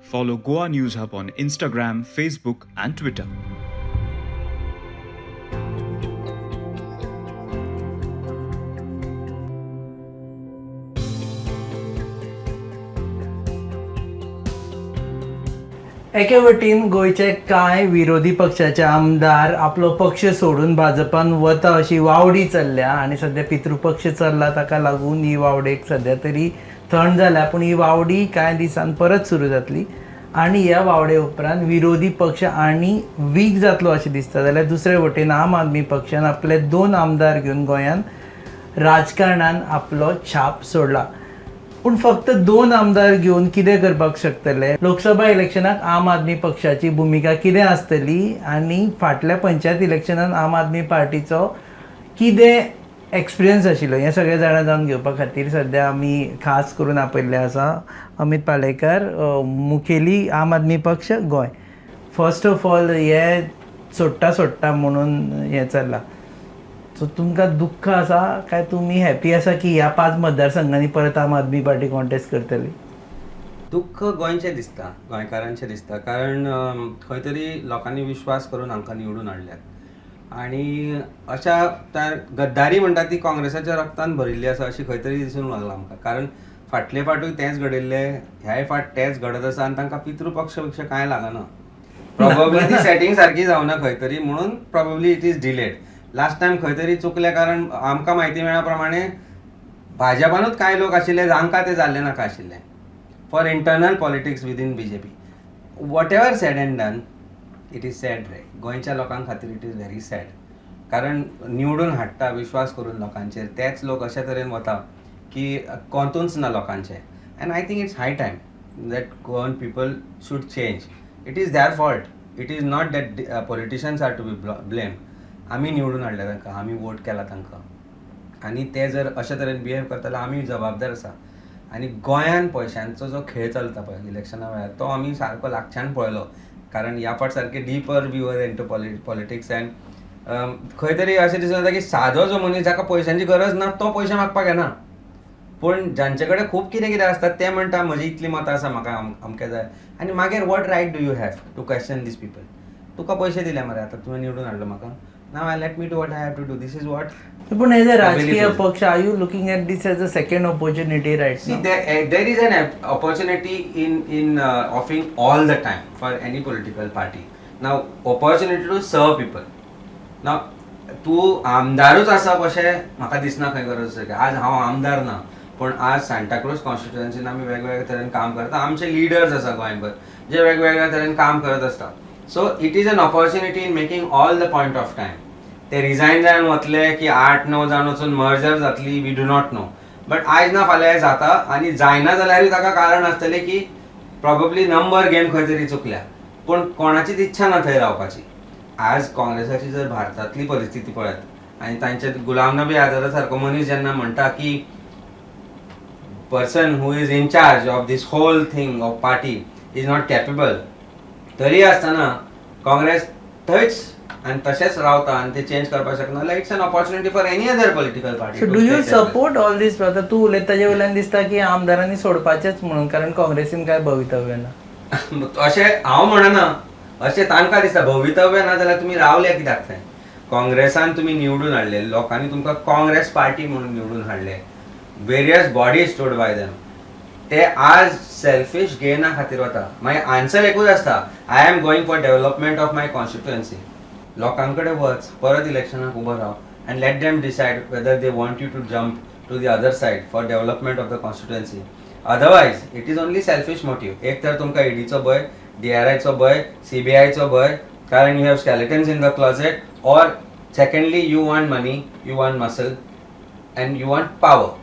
Follow Goa News Hub on Instagram, Facebook, and Twitter. एके वटेन गोंयचे कांय विरोधी पक्षाचे आमदार आपलो पक्ष सोडून भाजपान वता अशी वावडी चल्ल्या आनी सध्या पितृपक्ष चल्ला ताका लागून ही वावडेक सध्या तरी थंड जाल्या. पूण ही वावडी कांय दिसान परत सुरू जातली आनी ह्या वावडे उपरांत विरोधी पक्ष आनी वीक जातलो अशें दिसता. जाल्यार दुसरे वटेन आम आदमी पक्षान आपले 2 आमदार घेवन गोंयांत राजकारणान आपलो छाप सोडला. पूण फक्त 2 आमदार घेवन कितें करपाक शकतले? लोकसभा इलेक्शनाक आम आदमी पक्षाची भुमिका कितें आसतली आनी फाटल्या पंचायत इलेक्शनान आम आदमी पार्टीचो कितें एक्सपिरियन्स आशिल्लो हें सगळें जाणा जावन घेवपा खातीर सध्या आमी खास करून आपयल्ले आसा अमित पालेकर, मुखेली आम आदमी पक्ष गोंय. फर्स्ट ऑफ ऑल हे सोडटा म्हणून हें चल्लां. सो तुमकां दुख्ख आसा काय तुमी हॅपी आसा की ह्या 5 मतदारसंघांनी परत आम आदमी पार्टी कॉन्टेस्ट करतली? दुख्ख गोंयचें दिसता, गोंयकारांचें दिसता. कारण खंय तरी लोकांनी विश्वास करून हांकां निवडून हाडल्यात आनी अशा गद्दारी म्हणटा ती काँग्रेसाच्या रक्तान भरिल्ली आसा अशी खंय तरी दिसूंक लागला आमकां. कारण फाटले फावटूय तेंच घडिल्ले, ह्याय फावट तेंच घडत आसा आनी तांकां पितृपक्ष पेक्षा कांय लागना. प्रोबेबली ती सेटिंग सारकी जावना खंय तरी, म्हणून probably it is delayed. Last time खंय तरी चुकले, कारण आमकां म्हायती मेळ्ळ्या प्रमाणे भाजपानूच कांय लोक आशिल्ले जांकां ते जाल्ले नाका आशिल्ले for internal politics within BJP. Whatever said and done, it is sad रे. गोंयच्या लोकां खातीर इट इज व्हेरी सॅड. कारण निवडून हाडटा विश्वास करून लोकांचेर, तेच लोक अशा तरेन वता की कोंतूच ना लोकांचे. And I think it's high time that Goan people should change. It is their fault. It is not that politicians are to be blame. आमी निवडून हाडल्या तांकां, आमी वोट केला तांकां, आनी ते जर अशा तरेन बिहेव करता जाल्यार आमी जबाबदार आसा. आनी गोंयान पयशांचो जो खेळ चलता पळय इलेक्शना वेळार, तो आमी सारको लागच्यान पळयलो. कारण ह्या फावट सारके deeper viewer into politics. End खंय तरी अशें दिसून येता की सादो जो मनीस जाका पयशांची गरज ना तो पयशे मागपाक येना, पूण जांचे कडेन खूब कितें कितें आसता ते म्हणटा म्हजी इतली मतां आसा, म्हाका अमकें जाय. आनी मागीर what right do you have to question these people? तुका पयशे दिले मरे, आतां तुवें निवडून हाडलो म्हाका, now let me do what I have to do. This is what. पण एज अ राजकीय पक्ष, are you looking at this as a second opportunity right See, now? there is an opportunity in offering all the time for any political party. Now, opportunity to serve people. Now, तूं आमदारूच आसा अशें म्हाका दिसना खंय गरज आसा. आज हांव आमदार ना, पण आज सांताक्रूज कॉन्स्टिट्युएन्सीन आमी वेगवेगळ्या तरेन काम करता. आमचे लिडर्स आसा गोंयभर जे वेगवेगळ्या तरेन काम करत आसता. So it is an opportunity in making all the point of time. ते रिजायन जावन वतले की 8-9 जाण वचून मर्जर जातली, we do not know. But आयज ना फाल्यां जाता, आनी जायना जाल्यारूय ताका कारण आसतलें की प्रोबेबली नंबर गेम खंय तरी चुकल्या, पूण कोणाचीच इच्छा ना थंय रावपाची. आज काँग्रेसाची जर भारतांतली परिस्थिती पळयत आनी तांचे गुलाम नबी आझादा सारको मनीस जेन्ना म्हणटा की person who is in charge of this whole thing of party is not capable, तरी आसतना काँग्रेस थंयच आनी तशेंच रावता आनी ते चेंज करपाक शकना. जाल्यार it's an opportunity for any other political party. So do you support all these? आता तू उलयता ताजे वयल्यान दिसता की आमदारांनी सोडपाचेच म्हणून, कारण काँग्रेसीन काय भवितव्य ना. अशें हांव म्हणना, अशें तांकां दिसता भवितव्य ना जाल्यार तुमी रावले कित्याक थंय? काँग्रेसान तुमी निवडून हाडले, लोकांनी तुमकां काँग्रेस पार्टी म्हणून निवडून हाडले, various bodies stood by them. ते आज सेल्फिश गेना खातीर वता. मागीर आन्सर एकूच आसता, I am going for development of my constituency. लोकांकडे वच, परत इलेक्शनाक उबो राव, and let them decide whether they want you to jump to the other side for development of the constituency. Otherwise it is only selfish motive. एक तर तुमकां ईडीचो भंय, DRIचो भंय, CBIचो भंय, कारण you have skeletons in the closet, or secondly you want money, you want muscle, and you want power.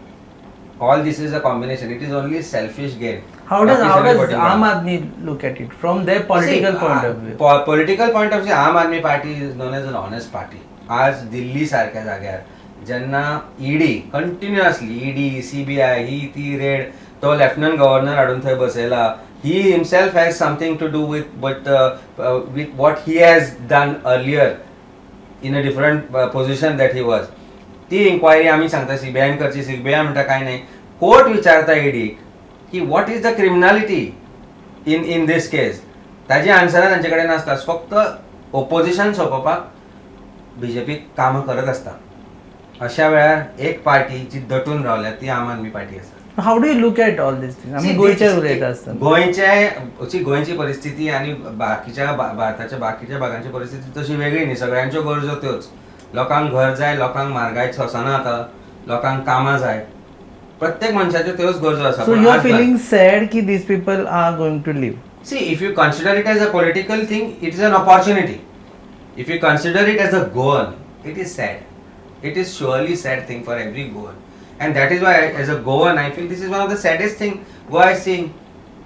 All this is a combination. It is only selfish gain. How does Aam Aadmi look at it from their political point of view? Political point of view, Aam Aadmi Party is known as an honest party. आज दिल्ली सारख्या जाग्यार जेन्ना ED continuously CBI ही ती red, तो lieutenant governor हाडून थंय बसयला. He himself has something to do with what he has done earlier in a different position that he was. ती inquiry आमी सांगता CBIन करची. CBI म्हणटा काय नाही, कोर्ट विचारता ईडीक की what is the criminality in these case ताजी आन्सरां तांचे कडेन नासता. फक्त ओपोजिशन सोंपोवपाक बीजेपी कामां करत आसता. अशा वेळार एक पार्टी जी दटून रावल्या ती आम आदमी पार्टी आसा. How do you look at all these thing? आमी गोंयचे उलयता आसतना गोंयची परिस्थिती आणि बाकीच्या भारताच्या बाकीच्या भागांची परिस्थिती तशी वेगळी न्ही. सगळ्यांच्यो गरजो त्योच. लोकांक घर जाय, लोकांक म्हारगाय सोंसना आता, लोकांक कामां जाय, प्रत्येक मनशाच्यो त्योच गरजो आसा. So you are feeling sad की these people are going to live? See, if you consider it as a political thing, it is an opportunity. If you consider it as a goal, it is sad. It is surely sad thing for every Goan. And that is why, as a Goan, I feel this is one of the saddest thing Goa is seeing.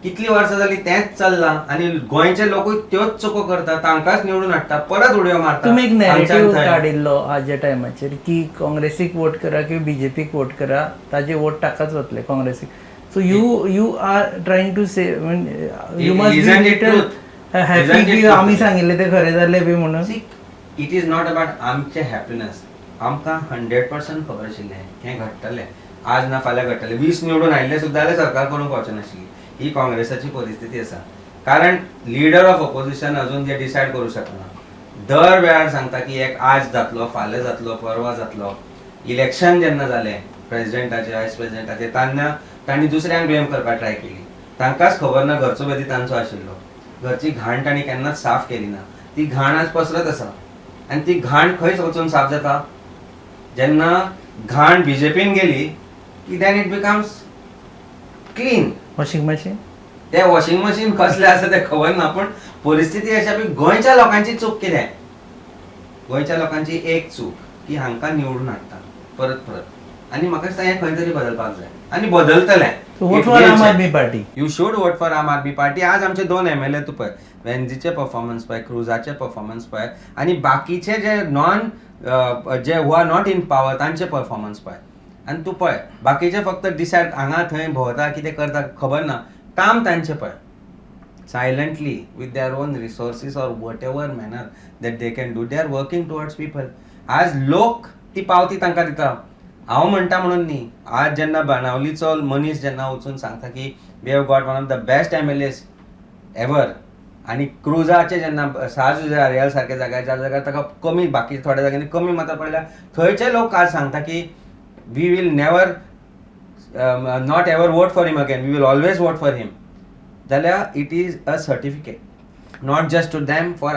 कितली वर्सां जाली तेंच चल्लां आनी गोंयचे लोकूय त्योच चुको करता, तांकांच निवडून हाडटा, परत उडयो मारता. तुम्ही एक नॅरेटिव्ह काडिल्लो आजच्या टायमाचेर की काँग्रेसीक वोट करा किंवा बीजेपीक वोट करा, ताजे वोट ताकाच वतले काँग्रेसीक. So you are trying to say, I mean, you must be Isn't it little truth? happy Isn't it की truth? आम्ही सांगितले ते खरे जाले बी म्हणून. See, it is not about आमचे हॅपीनेस. आमकां 100% खबर आशिल्लें हें घडटलें, आज ना फाल्यां घडटलें. 20 निवडून आयिल्ले सुद्दां जाल्यार सरकार करूंक पावचें नाशिल्ली. ही काँग्रेसाची परिस्थिती आसा. कारण लिडर ऑफ ऑपोजिशन अजून ते डिसायड करूं शकना. दर वेळार सांगता की एक आज जातलो, फाल्यां जातलो, परवा जातलो. इलेक्शन जेन्ना जालें प्रेसिडेंटाचे, व्हायस प्रेसिडेंटाचे, तांणी दुसऱ्यांक ब्लेम करपाक ट्राय केली. तांकांच खबर ना घरचो बेदी तांचो आशिल्लो. घरची घाण तांणी केन्नाच साफ केली ना. ती घाण आज पसरत आसा आनी ती घाण खंयच वचून साफ जाता? जेन्ना घाण बीजेपीन गेली की then it becomes clean. Washing machine ते वॉशिंग मशीन कसले आसा ते खबर ना, पण परिस्थिती अशा की गोंयच्या लोकांची चूक कितें? गोंयच्या लोकांची एक चूक की हांकां निवडून हाडटा परत परत, आनी म्हाका दिसता हें खंय तरी बदलपाक जाय आनी बदलतलें. Vote for Aam Aadmi Party. You should vote for Aam Aadmi party. आज आमचे 2 MLA तू पळय, वेन्झीचे परफॉर्मन्स पळय, क्रुजाचे परफॉर्मन्स पळय, आनी बाकीचे जे जे who are not in power तांचे परफॉर्मन्स पळय. आनी तूं पळय बाकीचे फक्त डिसायड हांगा थंय भोंवता, कितें करता खबर ना. काम तांचे पळय, silently with their own resources or whatever manner that they can do, they are working towards people. आज लोक ती पावती तांकां दिता. हांव म्हणटा म्हणून न्ही, आज जेन्ना बाणावलीचो मनीस जेन्ना वचून सांगता की we have got one of the best MLAs ever, आनी क्रुजाचे जेन्ना साज रियल सारख्या जाग्यार ज्या जाग्यार ताका कमी, बाकी थोड्या जाग्यांनी कमी मतां पडल्या, थंयचे लोक आज सांगता की we will never not ever vote for him again, we will always vote for him. जाल्यार it is a certificate, not just to them for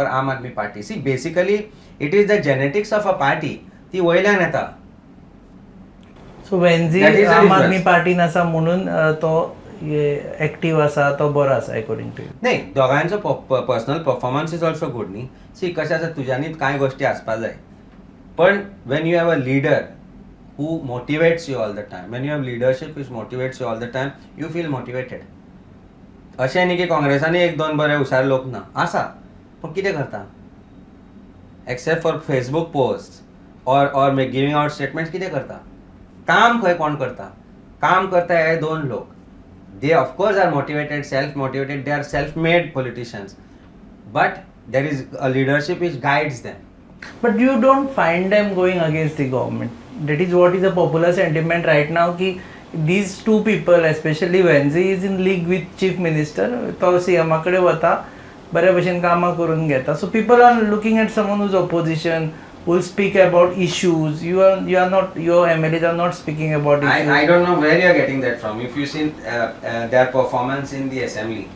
Aam Aadmi Party. See basically it is the genetics of a party. ती वयल्यान येता. So वेन्झी आम आदमी पार्टीन आसा म्हणून तो active आसा, तो बरो आसा अकॉर्डिंग टू यू? नाही, दोघांचो personal performance is also good न्ही. सी कशें आसा, तुज्यांनीच कांय गोश्टी आसपा जाय, पण when you have a leader who motivates you all the time, when you have leadership which motivates you all the time, you feel motivated. अशें न्ही की काँग्रेसांनी 1-2 बरे हुशार लोक ना, आसा, पण कितें करता? Except for Facebook post or giving out statements कितें करता? काम खंय कोण करता? काम करता हे 2 लोक. They of course are motivated, self-motivated, they are self-made politicians. But there is a leadership which guides them. But you don't find them going against the government. That is what is a popular sentiment right now ki these two people, especially Wenzi, is in league with chief minister. तो CM कडे वता, बऱ्या भशेन कामां करून घेता. So people are looking at someone who's opposition, will speak about issues. You are not, your MLAs are not speaking about issues. I don't know where you are getting that from. If you seen their performance in the assembly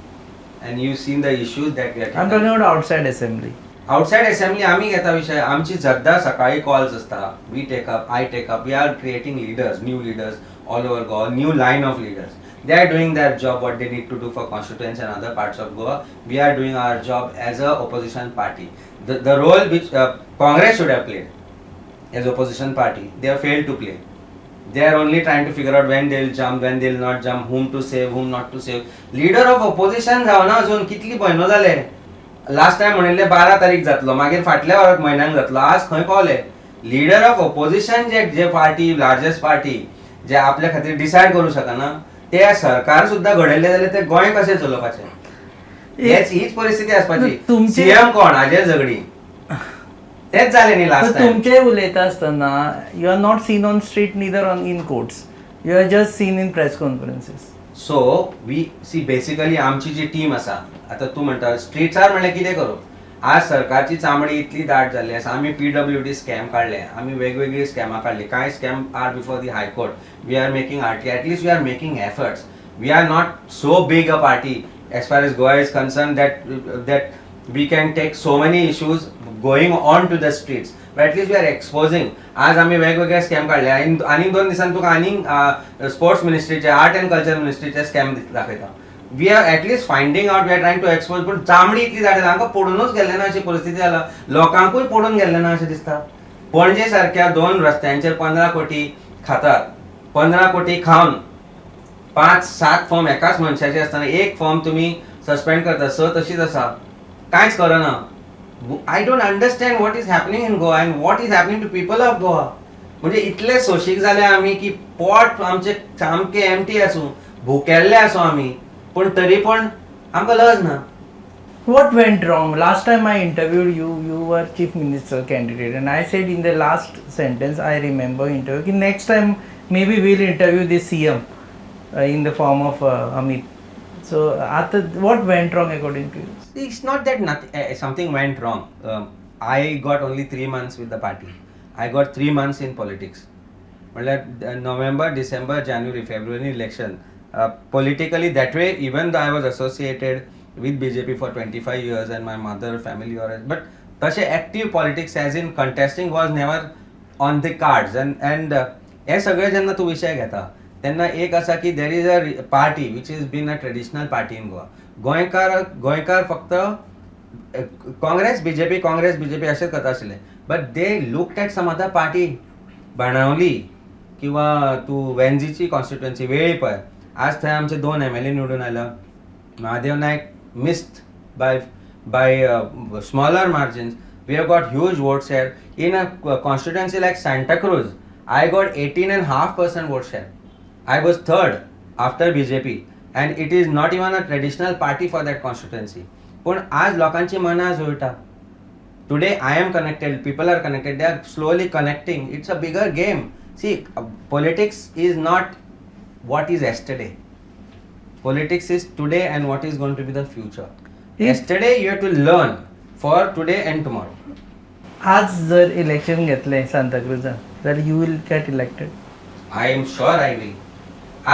and you seen the issues that we are I'm talking about outside assembly. Outside assembly आम्ही घेता विषय. आमची सद्दां सकाळी calls असता. We take up, I take up. We are creating leaders, new leaders all over Goa, new line of leaders. They are doing their job, what they need to do for constituency and other parts of Goa. We are doing our job as a opposition party. The role which Congress should have played as opposition party, they have failed to play. They are only trying to figure out when they will jump, when they will not jump, whom to save, whom not to save. Leader of opposition जावना अजून कितली म्हयनो जाले. Last time म्हणिल्ले 12 तारीख जातलो, मागीर फाटल्या म्हयन्याक जातलो, आज खंय पावले? लीडर ऑफ ऑपोजिशन जे पार्टी, लार्जेस्ट पार्टी जे आपल्या खातीर डिसायड करूं शकना, ते सरकार सुद्धा घडयले जाल्यार ते गोंय कशें चलोवपाचें? हीच परिस्थिती आसपाची. CM कोण? अजय झगडी. तेच जाले न्ही लास्ट टाइम. तुमचे उलयता आसतना you are not seen on street, neither on in courts. You are just seen in press conferences. So we see basically आमची जी टीम आसा, आता तूं म्हणटा स्ट्रीट्सार म्हणल्यार कितें करूं. आज सरकारची चामडी इतली दाट जाल्ली आसा. आमी PWD स्कॅम काडले, आमी वेगवेगळी स्कॅमां काडली. कांय scam are before the high court. We are making RT, at least we are making efforts. We are not so big a party as far as Goa is concern that we can take so many issues going on to the streets, but at least we are exposing. आज आम्ही वेगवेगळे scam काढले आणि 2 दिवसांनी तुका आनी sports मिनिस्ट्रीचे, art and culture मिनिस्ट्रीचे स्कॅम दाखयता. We are at least finding out, we are trying to expose. पण चामडी इतली जाली आमकां पडूनच गेल्ले ना अशी परिस्थिती जाला. लोकांकूय पडून गेल्ले ना अशें दिसता. पणजे सारख्या 2 रस्त्यांचेर 15 कोटी खातात. 15 कोटी खावन 5-7 फॉर्म एकाच मनशाचे असताना एक फॉर्म तुम्ही सस्पेंड करता. तशीच आसा, कांयच करना. I don't understand what is happening in Goa and what is happening to people of Goa. म्हणजे इतले सोशीक जाले आमी की पोट आमचे सामके एम्प्टी आसूं, भुकेल्ले आसूं आमी, पण तरी पण आमकां लज ना. What went wrong? Last time I interviewed you, you were chief minister candidate, and I said in the last sentence, I remember interview, कि next time maybe we'll interview the CM in the form of Amit. So, what went wrong according to you? It's not that something went wrong. I got only 3 months with the party. I got 3 months in politics. November, December, January, February election. Politically that way, even though I was associated with BJP for 25 years and my mother family, but tashe active politics as in contesting was never on the cards. And हे सगळे जेन्ना तूं विशय घेता तेन्ना एक आसा की there is a party which is been a traditional party in Goa. गोंयकार फक्त काँग्रेस बीजेपी अशेंच करता आशिल्ले, but they looked at some other party. Benaulim किंवा तूं वेंजीची कॉन्स्टिट्युएन्सी वेळी पळय, आज थंय आमचे 2 MLA निवडून आयला. महादेव नायक missed by smaller margins. We have got huge vote share. In a constituency like Santa Cruz, I got 18.5% vote share. I was 3rd after BJP, and it is not even a traditional party for that constituency. पण आज लोकांची मनां जुळटा. Today I am connected, people are connected, they are slowly connecting. It's a bigger game. See, politics is not what is yesterday. Politics is today and what is going to be the future. Yesterday you have to learn for today and tomorrow. आज जर election घेतले सांताक्रुजान, जाल्यार you will get elected. I am sure I will.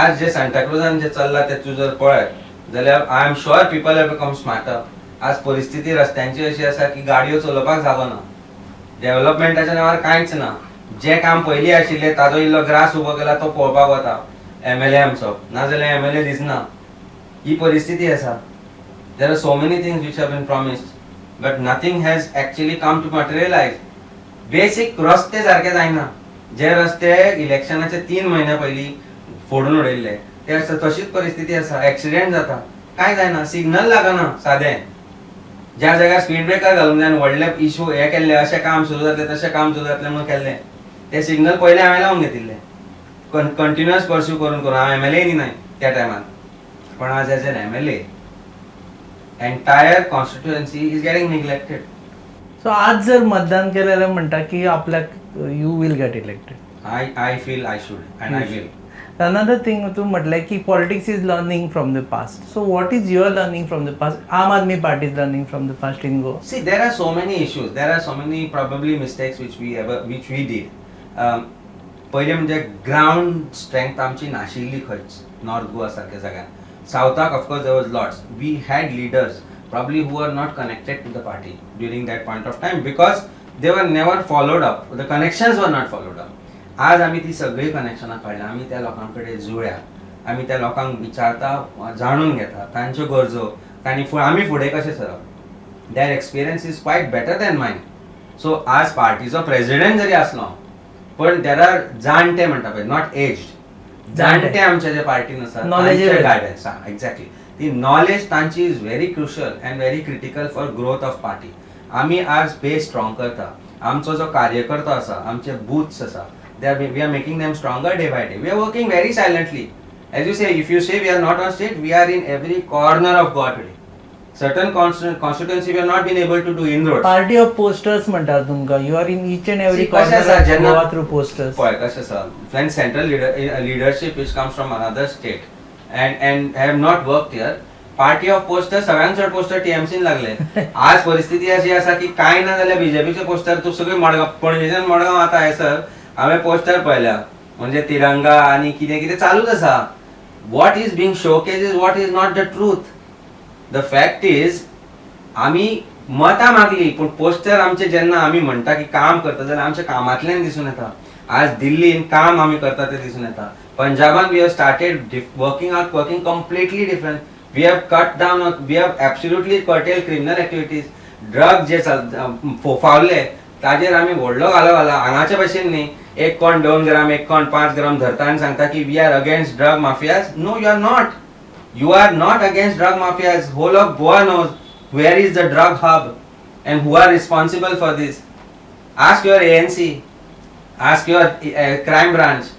आज जे सांताक्रुजान जे चल्ला ते तूं जर पळयत जाल्यार I am sure people have become smarter. आज परिस्थिती रस्त्यांची अशी आसा की गाडयो चलोवपाक जागो ना. डेव्हलपमेंटाच्या नांवार कांयच ना. जे काम पयलीं आशिल्ले ताजो इल्लो ग्रास उबो केला तो पळोवपाक वता MLA आमचो, नाजाल्यार MLA दिसना. ही परिस्थिती आसा. There are so many things which have been promised, but nothing has actually come to materialise. Basic रस्ते सारके जायना. जे रस्ते इलेक्शनाचे 3 महिने पयलीं फोडून उडयल्ले ते आसा तशीच परिस्थिती आसा. एक्सिडेंट जाता, काय जायना. सिग्नल लागना सादें. ज्या जाग्यार स्पीड ब्रेकर घालूंक जाय, व्हडले इशू हे केल्ले, अशें काम सुरू जातलें तशें काम सुरू जातलें म्हणून केल्लें. ते सिग्नल पयलीं हांवें लावन घेतिल्ले कंटिन्युअस परस्यू करून हांव MLA न्ही त्या टायमार. पण आज as an MLA entire constituency is getting neglected. So आज जर मतदान केलें जाल्यार म्हणटा की आपल्याक you will get elected. I feel I should and I will. Another thing तू म्हटलें की politics is learning from the past. So what is your learning from the past? Aam Aadmi Party is learning from the past in Goa. See, there are so many issues. There are so many probably mistakes which we did. पहिले म्हणजे ground strength आमची नाशिल्ली खंयच north Goa सारक्या जाग्यार. सावथाक of course there was lots. We had leaders probably who were not connected to the party during that point of time because they were never followed up. The connections were not followed up. आज आमी ती सगळी कनेक्शनां काडल्या. आमी त्या लोकां कडेन जुळ्या. आमी त्या लोकांक विचारता, जाणून घेता तांच्यो गरजो, आमी फुडें कशें सरप. There experience is quite better than mine. So आज पार्टीचो प्रेसिडेंट जरी आसलो, पण देर आर जाणटे म्हणटा पळय, नॉट एज्ड, जाणटे आमच्या जे पार्टीन आसा गायडन्स. एक्झॅक्टली. ती नॉलेज तांची is very crucial and very critical for growth of party. आमी आज बेस स्ट्रॉंग करता. आमचो जो कार्यकर्तो आसा, आमचे बुथ्स आसा, we are making them stronger day by day. We are working very silently. As you say, if you say we are not on state, we are in every corner of Goa today. Certain constituency we have not been able to do inroads. Party of posters म्हणटात तुमकां. You are in each and every corner of Goa through posters. पळय कशें आसा, when central leadership which comes from another state and have not worked here. Party of poster सगळ्यांत चड poster टीएमसीन लागले. आज परिस्थिती अशी आसा की कांय ना जाल्यार बीजेपीचे पोस्टर तूं सगळे मडगांव पणजेच्यान मडगांव आता हयसर हांवें पोस्टर पळयल्या म्हणजे तिरंगा आनी कितें कितें चालूच आसा. What is being showcased is what is not the truth. The fact is आमी मतां मागली पूण पोस्टर आमचे जेन्ना आमी म्हणटा की काम करता जाल्यार आमच्या कामांतल्यान दिसून येता. आज दिल्लीन काम आमी करता ते दिसून येता. पंजाबान we have started working completely different. We have cut down, we have absolutely curtailed criminal activities. Drug जे फोफावले ताजेर आमी व्हडलो घालो घाला. हांगाच्या भशेन न्ही 1 कोण 2 ग्राम 1 कोण 5 ग्राम धरता आनी सांगता की we are against drug mafias. No you are not. You are not against drug mafias. Whole of Goa knows where is the drug hub and who are responsible for this. Ask your ANC. Ask your crime branch.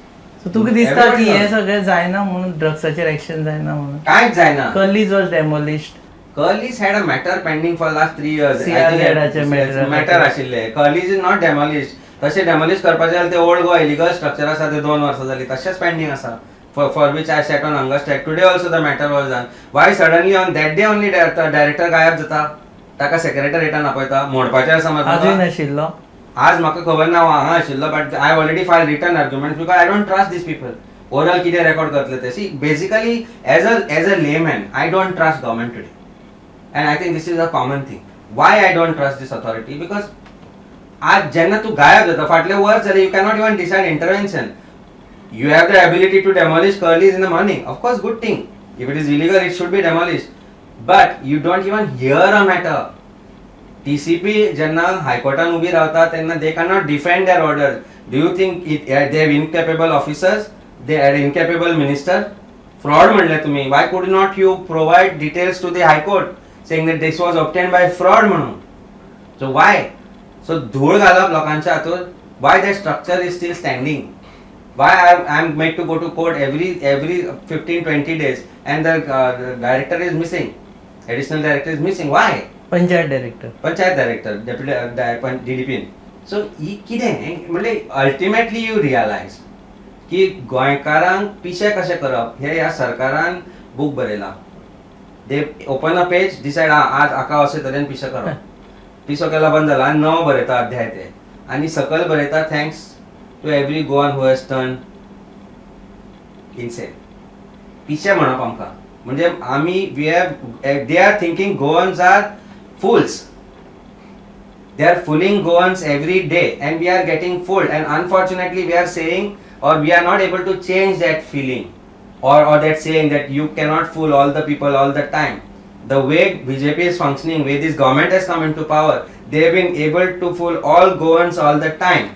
So तुका दिसता की हे सगळें जायना म्हणून ड्रग्साचेर action जायना म्हणून? कांयच जायना. Curly's was demolished. Curly's had a matter pending for last 3 years. CRZ matter आशिल्ले. Curly's is not demolished. तशें demolish करपाचें जाल्यार ते ओल्ड गोवा इलिगल स्ट्रक्चर आसा ते 2 वर्सां जाली तशेंच पेंडिंग आसा. For which I sat on hunger strike. Today also the matter was done. Why suddenly on that day only director गायब जाता? ताका सेक्रेटरेटान आपयता मोडपाचें आसा मरे. अजून नाशिल्लो. आज म्हाका खबर ना हांगा आशिल्लो but I already file written argument because I don't trust these people. Oral कितें रेकॉर्ड करतले ते. See basically as a layman I don't trust government today. And I think this is a common thing. Why I don't trust this authority? Because आज जेन्ना तूं गायब जाता फाटले वर्स जाले you cannot even decide intervention. You have the ability to demolish Curly's in the morning. Of course, good thing. If it is illegal, it should be demolished. But you don't even hear a matter. TCP जेन्ना हायकोर्टान उबी रावता तेन्ना they cannot defend their orders. Do you think they have incapable officers? They are incapable minister? Fraud म्हणले तुम्ही. Why could not you provide details to the High Court saying that this was obtained by fraud म्हणून? So why? So धूळ घालप लोकांच्या हातून. Why that structure is still standing? Why I am made to go to court every 15-20 days and the director is missing. Additional director is missing. Why? Panchayat director, deputy DDP. So ही कितें म्हणजे ultimately you realise की गोंयकारांक पिशे कशें करप हे ह्या सरकारान बूक बरयला. They open a page decide आज हाका अशे तरेन पिशे करप. पिसो केला बंद जाला आनी नवो बरयता अध्याय ते आनी सकयल बरयता thanks to every Goan who has turn insane. पिशे म्हणप आमकां म्हणजे आमी we have they are thinking Goans are fools. They are fooling Goans every day and we are getting fooled, and unfortunately we are saying or we are not able to change that feeling or that saying that you cannot fool all the people all the time. The way BJP is functioning, way this government has come into power, they have been able to fool all Goans all the time.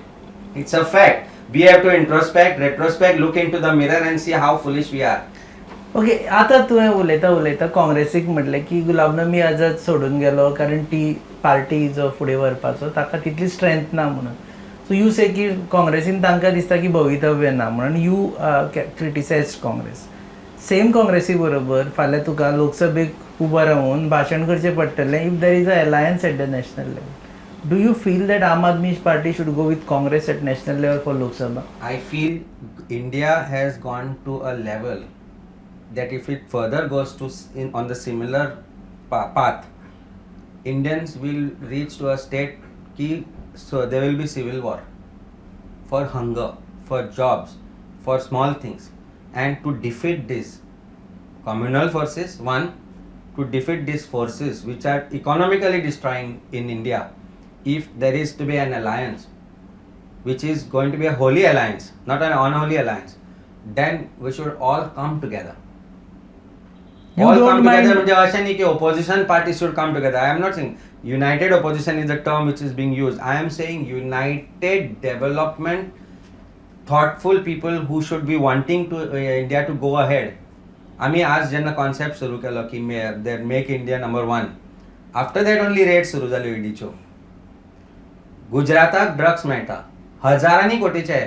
It's a fact. We have to introspect, retrospect, look into the mirror and see how foolish we are. Okay आता तुवें उलयता काँग्रेसीक म्हटलें की गुलाम नबी आझाद सोडून गेलो कारण ती party जो फुडें व्हरपाचो ताका तितली स्ट्रेंथ ना म्हणून. सो यू से की काँग्रेसीन तांकां दिसता की भवितव्य ना म्हणून यू क्रिटिसायज काँग्रेस. सेम काँग्रेसी बरोबर फाल्यां तुका लोकसभेक उबो रावून भाशण करचें पडटलें if there is a alliance at the national level. Do you feel that Aam Aadmi Party should go with Congress at national level for Lok Sabha? I feel India has gone to a level that if it further goes to on the similar path, Indians will reach to a state so there will be civil war for hunger, for jobs, for small things. And to defeat this communal forces, to defeat these forces which are economically destroying in India, if there is to be an alliance which is going to be a holy alliance, not an unholy alliance, then we should all come together. All come together म्हणजे अशें न्ही की opposition parties should come together. I am not saying united opposition is the term which is being used. I am saying united development, thoughtful people who should be wanting to India to go ahead. आम्ही आज जेन्ना concept सुरू केलो की make India number 1, after that only rate सुरू जाल्यो ईडीच्यो. गुजराताक drugs मेळटा हजारांनी कोटीचे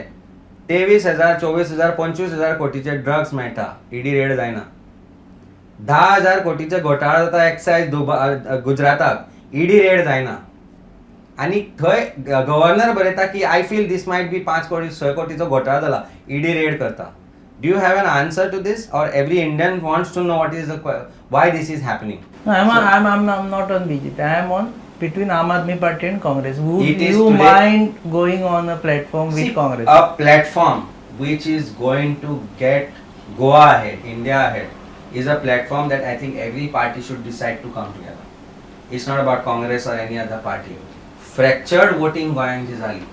23,000, 24,000, 25,000 कोटीचे ड्रग्स मेळटा. ईडी रेड जायना. 10,000 कोटीचे घोटाळा जाता एक्सायज गुजराताक. ईडी रेड जायना. आनी थंय गव्हर्नर बरयता की I feel these might be 5 कोटी 6 कोटीचो घोटाळा जाला. ईडी रेड करता. Do you have an answer to this, or every Indian wants to know what is why this is happening? No, I'm not on BJP. I am on between Aam Aadmi Party and Congress. Would It is you today- mind going on a platform with See, Congress? a platform which is going to get Goa ahead, India ahead, is a platform that I think every party should decide to come together. It's not about Congress or any other party. Fractured voting goyanci झाली.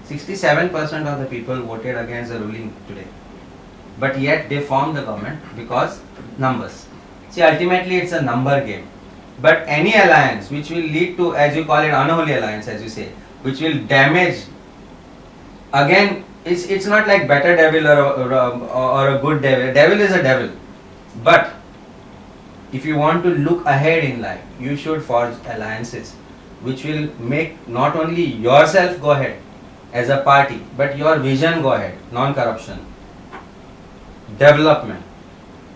67% of the people voted against the ruling today. But yet they formed the government because numbers. See, ultimately it's a number game. But any alliance which will lead to, as you call it, unholy alliance, as you say, which will damage, again, it's not like better devil or a good devil. Devil is a devil. But if you want to look ahead in life, you should forge alliances which will make not only yourself go ahead as a party, but your vision go ahead. Non-corruption, development,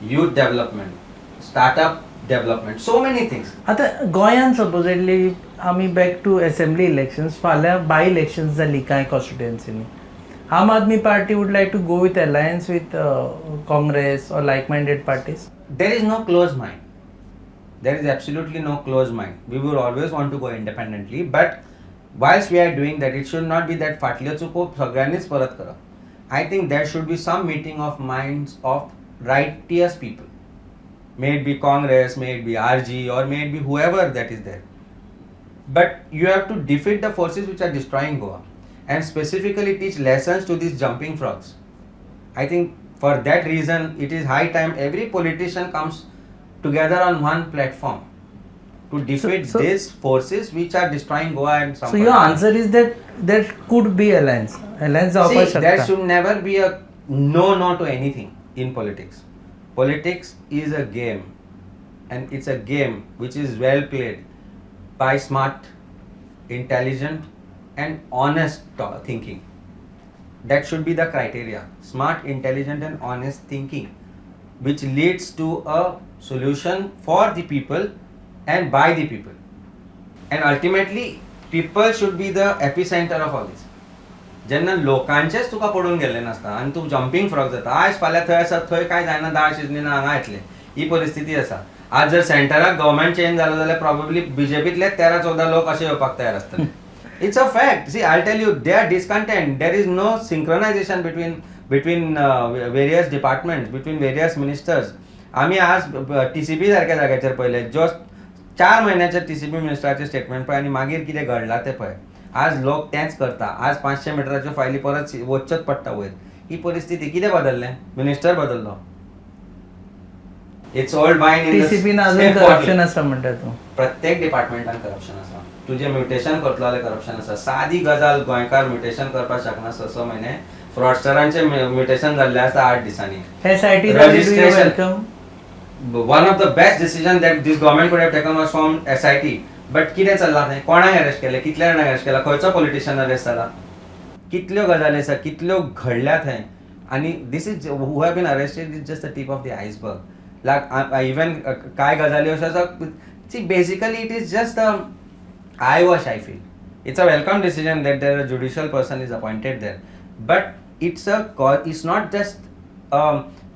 youth development, startup development, so many things. आता गोंयान supposedly आमी back to assembly elections फाल्यां by elections जाली कांय कॉन्स्टिट्युएन्सीनी Aam Aadmi Party would like to go with alliance with Congress or like minded parties There is no closed mind. There is absolutely no closed mind. We will always want to go independently, but whilst we are doing that, it should not be that फाटल्यो चुको सगळ्यांनीच परत करप. I think there should be some meeting of minds of righteous people. May it be Congress, may it be RG, or may it be whoever that is there. But you have to defeat the forces which are destroying Goa and specifically teach lessons to these jumping frogs. I think for that reason, it is high time every politician comes together on one platform to defeat so- these forces which are destroying Goa and some. So your answer is that there could be alliance जावपाक See, there शकता. should never be a no to anything in politics. Politics is a game, and it's a game which is well played by smart, intelligent, and honest thinking. That should be the criteria. Smart, intelligent, and honest thinking, which leads to a solution for the people and by the people. And ultimately, people should be the epicenter of all this. जेन्ना लोकांचेच तुका पडून गेल्ले नासता आनी तूं jumping frog जाता आयज फाल्यां थंय आसा थंय कांय जायना दाळ शिजली ना हांगा येतले ही परिस्थिती आसा आज जर सेंटराक गव्हर्मेंट चेंज जालो जाल्यार प्रॉबेबली बीजेपीतले 13-14 लोक अशे येवपाक तयार आसतले it's a fact see I tell you they are discontent there is no synchronisation between various departments between various ministers आमी आज TCP सारक्या जाग्याचेर पळयले जस्ट 4 म्हयन्याचे TCP मिनिस्टराचे स्टेटमेंट पळय आनी मागीर कितें घडलां तें पळय आज लोक तेंच करता आज 500 मिटराच्यो फायली परत वचचोच पडटा वयर ही परिस्थिती कितें बदललें मिनिस्टर बदललो it's all Bayern in TCP ना अजून करप्शन आसा म्हणटा तूं प्रत्येक डिपार्टमेंटान करप्शन आसा तुजें म्युटेशन करतलो जाल्यार करप्शन आसा सादी गजाल गोंयकार म्युटेशन करपाक शकना 6 म्हयने फ्रॉडस्टरांचे म्युटेशन जाल्ले आसा 8 दिसांनी SIT Registration. Welcome one of the best decision that this government could have taken was from SIT. But कितें चल्लां थंय कोणाक अरेस्ट केलें कितल्या जाणांक अरेस्ट केला खंयचो पॉलिटिशियन अरेस्ट जाला कितल्यो गजाली आसा कितल्यो घडल्या थंय आनी this is who have been arrested is just the tip of the iceberg like even कांय गजाली अश्यो आसा see basically it is just eye wash I feel it's a welcome decision that there a judicial person is appointed there but it's not just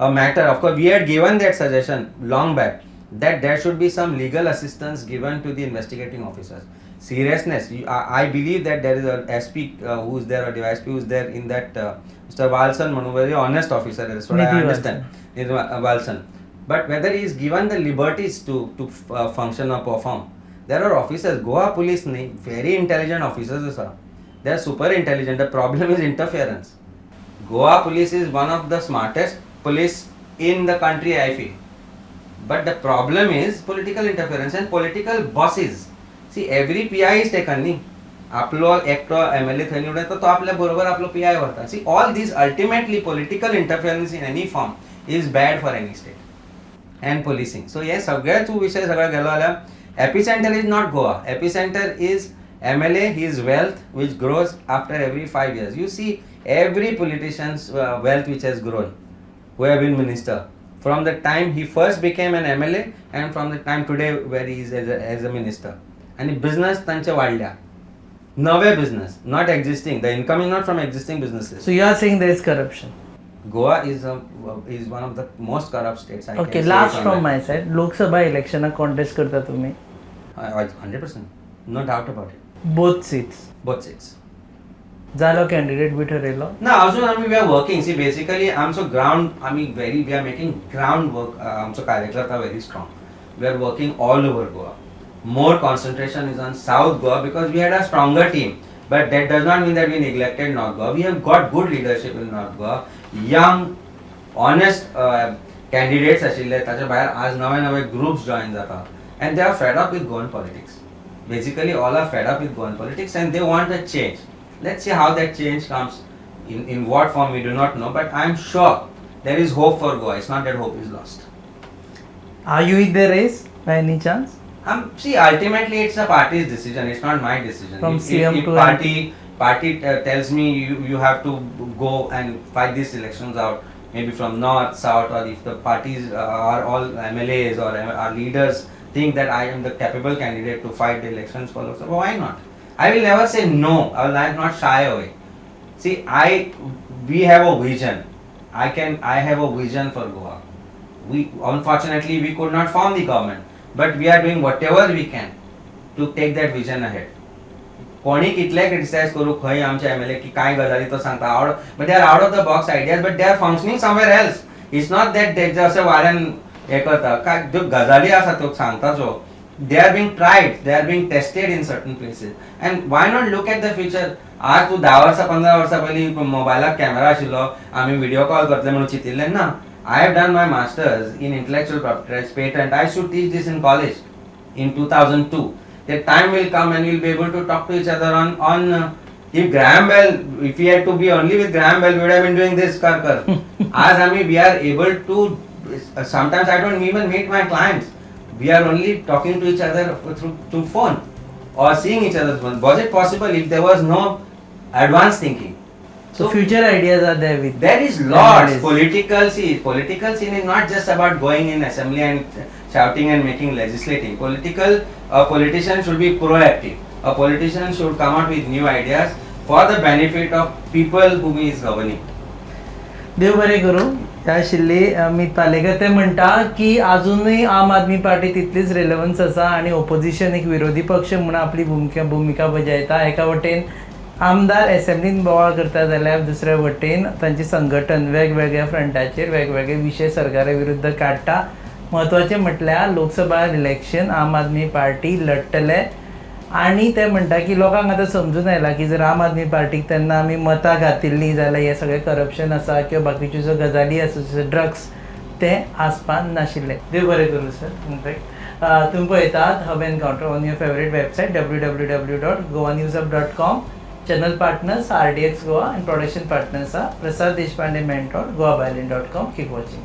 a matter. Of course, we had given that suggestion long back that there should be some legal assistance given to the investigating officers. Seriousness, I believe that there is a SP who is there, or the SP who is there in that Mr. Walson, one very honest officer. That's what Nidhi I understand. Nidhi Walson. But whether he is given the liberties to function or perform, there are officers. Goa police ne very intelligent officers asa. They are super intelligent. The problem is interference. Goa police is one of the smartest police in the country, I feel. But the problem is political interference and political bosses. See, every PI is taken नी आपलो एकटो MLA थंय निवडून येता तो आपल्या बरोबर आपलो PI व्हरता. See, all these ultimately political interference in any form is bad for any state and policing. So हे सगळे तू विषय सगळा गेलो जाल्यार epicenter is not Goa. Epicenter is MLA, his wealth which grows after every 5 years. You see every politician's wealth which has grown who have been minister from the time he first became an MLA and from the time today where he is as a minister. And business तांचे वाढल्या नवे business not existing, the income is not from existing businesses. So you are saying there is corruption. Goa is one of the most corrupt states. I okay, can say last it on from that. My side, Lok Sabha इलेक्शनाक contest करता तुम्ही 100%, no doubt about it. Both seats, Both sides. जालो candidate बी ठरयलो? No, also we are working. See, basically, we are making groundwork. आमचो कार्यकर्ता very strong. We are working all over Goa. More concentration is on South Goa because we had a stronger team. But that does not mean that we neglected North Goa. We have got good leadership in North Goa. Young, honest candidates आशिल्ले. ताच्या भायर आज नवे groups join जाता. And they are fed up with Goan politics. Basically, all are fed up with Goan politics and they want a change. Let's see how that change comes. In what form we do not know, but I am sure there is hope for Goa. It's not that hope is lost. Are you in the race by any chance? See, ultimately it's a party's decision. It's not my decision. From If CM to party tells me you have to go and fight these elections out, maybe from north, south, or if the parties are all MLAs or our leaders think that I am the capable candidate to fight the elections for Lok Sabha, why not? I will never say no. I will not shy away. See, we have a vision. I have a vision for Goa. Unfortunately we could not form the government, but we are doing whatever we can to take that vision ahead. कोणी कितले criticise करू खंय आमचे MLA की काय गजाली तो सांगता but they are out of the box ideas, but they are functioning somewhere else. It's not that they just वाऱ्यान हे करता काय जो गजाली आसा तो सांगता जो they are being tried, they are being tested in certain places, and why not look at the future. आज तू 10 वर्सां 15 वर्सां पयलीं मोबायलाक कॅमेरा आशिल्लो आमी व्हिडिओ कॉल करतले म्हणून चिंतिल्लें ना. I have done my masters in intellectual property rights patent. I should teach this in college in 2002. The time will come and we'll be able to talk to each other on if Graham Bell, if we had to be only with Graham Bell, we would have been doing this kar. As we are able to, sometimes I don't even meet my clients. We are only talking to each other through phone or seeing each other's phone. Was it possible if there was no advanced thinking? So future ideas are there with There is lots. Political scene is not just about going in assembly and shouting and making legislating. A politician should be proactive. A politician should come out with new ideas for the benefit of people whom he is governing. देव बरें करूं. ह्या आशिल्ली अमित पालेकर ते म्हणटा की अजूनही आम Aadmi party तितलीच रेलेवन्स आसा आनी ओपोजिशन एक विरोधी पक्ष म्हणून आपली भुमिका बजयता. एका वटेन आमदार एसेंब्लीन बोवाळ करता जाल्यार दुसऱ्या वटेन तांचे संघटन वेगवेगळ्या फ्रंटाचेर वेगवेगळे विशय सरकारा विरुद्ध काडटा. म्हत्वाचें म्हटल्यार लोकसभा इलेक्शन आम आदमी पार्टी लडटले आनी ते म्हणटा की लोकांक आतां समजून आयला की जर आम आदमी पार्टीक तेन्ना आमी मतां घातिल्लीं जाल्यार हें सगळें करप्शन आसा किंवा बाकीच्यो ज्यो गजाली आसा जशे ड्रग्स ते आसपान नाशिल्ले. देव बरें करूं सर. इनफॅक्ट तुमी पळयतात hub encounter on your favourite website www.goanewsup.com. Channel partners RDX Goa and production partners are Prasad Deshpande Mentor, goaviolin.com. Keep watching.